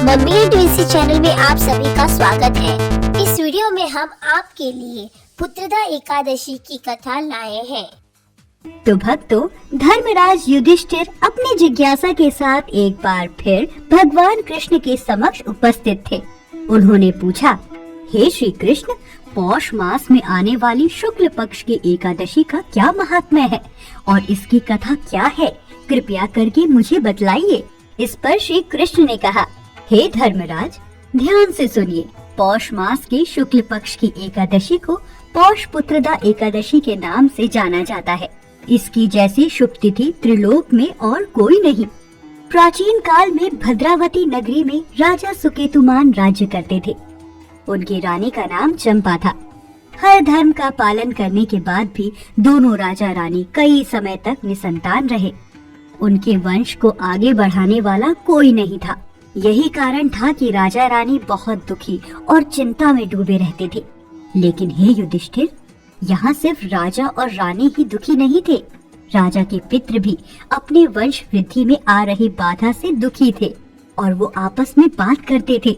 Mummy and ट्विंसी channel में आप सभी का स्वागत है। इस वीडियो में हम आपके लिए पुत्रदा एकादशी की कथा लाए हैं। तो भक्तों, धर्मराज युधिष्ठिर अपनी जिज्ञासा के साथ एक बार फिर भगवान कृष्ण के समक्ष उपस्थित थे। उन्होंने पूछा, हे श्री कृष्ण, पौष मास में आने वाली शुक्ल पक्ष की एकादशी का क्या महात्म्य है और इसकी कथा क्या है? कृपया करके मुझे बतलाइए। इस पर श्री कृष्ण ने कहा, हे धर्मराज, ध्यान से सुनिए। पौष मास की शुक्ल पक्ष की एकादशी को पौष पुत्रदा एकादशी के नाम से जाना जाता है। इसकी जैसी शुभ तिथि त्रिलोक में और कोई नहीं। प्राचीन काल में भद्रावती नगरी में राजा सुकेतुमान राज्य करते थे। उनकी रानी का नाम चंपा था। हर धर्म का पालन करने के बाद भी दोनों राजा रानी कई समय तक निसंतान रहे। उनके वंश को आगे बढ़ाने वाला कोई नहीं था। यही कारण था कि राजा रानी बहुत दुखी और चिंता में डूबे रहते थे। लेकिन हे युधिष्ठिर, यहाँ सिर्फ राजा और रानी ही दुखी नहीं थे। राजा के पितृ भी अपने वंश वृद्धि में आ रही बाधा से दुखी थे और वो आपस में बात करते थे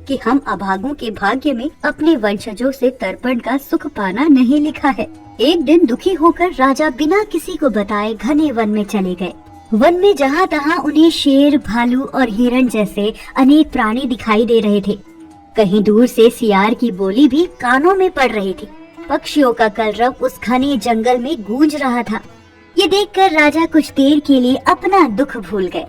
कि हम अभागों के भाग्य में अपने वंशजों से तर्पण का सुख पाना नहीं लिखा है। एक दिन दुखी होकर राजा बिना किसी को बताए घने वन में चले गए। वन में जहाँ तहाँ उन्हें शेर, भालू और हिरण जैसे अनेक प्राणी दिखाई दे रहे थे। कहीं दूर से सियार की बोली भी कानों में पड़ रही थी। पक्षियों का कलरव उस घने जंगल में गूंज रहा था। ये देखकर राजा कुछ देर के लिए अपना दुख भूल गए।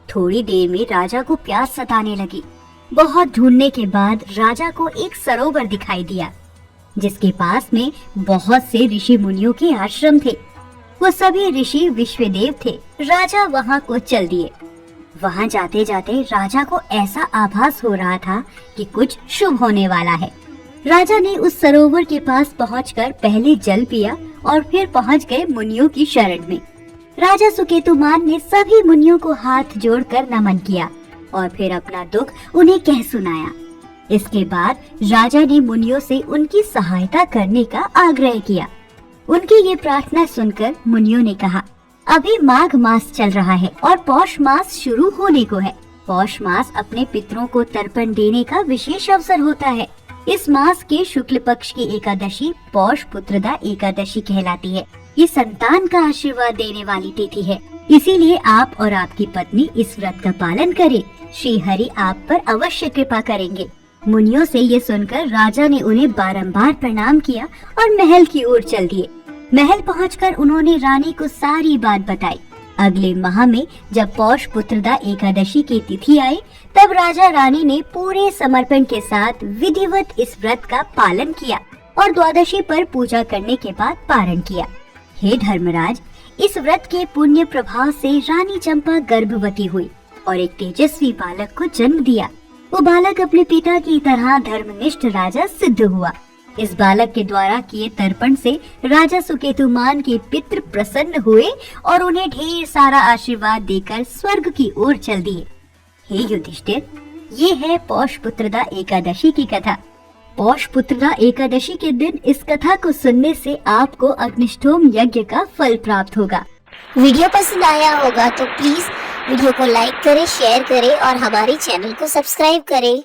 थोड़ी देर में राजा को प्यास सताने लगी। बहुत ढूंढने के बाद राजा को एक सरोवर दिखाई दिया, जिसके पास में बहुत से ऋषि मुनियों के आश्रम थे। वो सभी ऋषि विश्वदेव थे। राजा वहाँ को चल दिए। वहाँ जाते जाते राजा को ऐसा आभास हो रहा था कि कुछ शुभ होने वाला है। राजा ने उस सरोवर के पास पहुंचकर पहले जल पिया और फिर पहुंच गए मुनियों की शरण में। राजा सुकेतुमान ने सभी मुनियों को हाथ जोड़कर नमन किया और फिर अपना दुख उन्हें कह सुनाया। इसके बाद राजा ने मुनियों से उनकी सहायता करने का आग्रह किया। उनकी ये प्रार्थना सुनकर मुनियों ने कहा, अभी माघ मास चल रहा है और पौष मास शुरू होने को है। पौष मास अपने पितरों को तर्पण देने का विशेष अवसर होता है। इस मास के शुक्ल पक्ष की एकादशी पौष पुत्रदा एकादशी कहलाती है। ये संतान का आशीर्वाद देने वाली तिथि है। इसीलिए आप और आपकी पत्नी इस व्रत का पालन करें। श्री हरि आप पर अवश्य कृपा करेंगे। मुनियों से ये सुनकर राजा ने उन्हें बारंबार प्रणाम किया और महल की ओर चल दिए। महल पहुंचकर उन्होंने रानी को सारी बात बताई। अगले माह में जब पौष पुत्रदा एकादशी की तिथि आई, तब राजा रानी ने पूरे समर्पण के साथ विधिवत इस व्रत का पालन किया और द्वादशी पर पूजा करने के बाद पारण किया। हे धर्मराज, इस व्रत के पुण्य प्रभाव से रानी चंपा गर्भवती हुई और एक तेजस्वी बालक को जन्म दिया। वो बालक अपने पिता की तरह धर्मनिष्ठ राजा सिद्ध हुआ। इस बालक के द्वारा किए तर्पण से राजा सुकेतुमान के पितृ प्रसन्न हुए और उन्हें ढेर सारा आशीर्वाद देकर स्वर्ग की ओर चल दिए। हे युधिष्ठिर, ये है पौष पुत्रदा एकादशी की कथा। पौष पुत्रदा एकादशी के दिन इस कथा को सुनने से आपको अग्निष्टोम यज्ञ का फल प्राप्त होगा। वीडियो पसंद आया होगा तो प्लीज वीडियो को लाइक करें, शेयर करें और हमारे चैनल को सब्सक्राइब करें।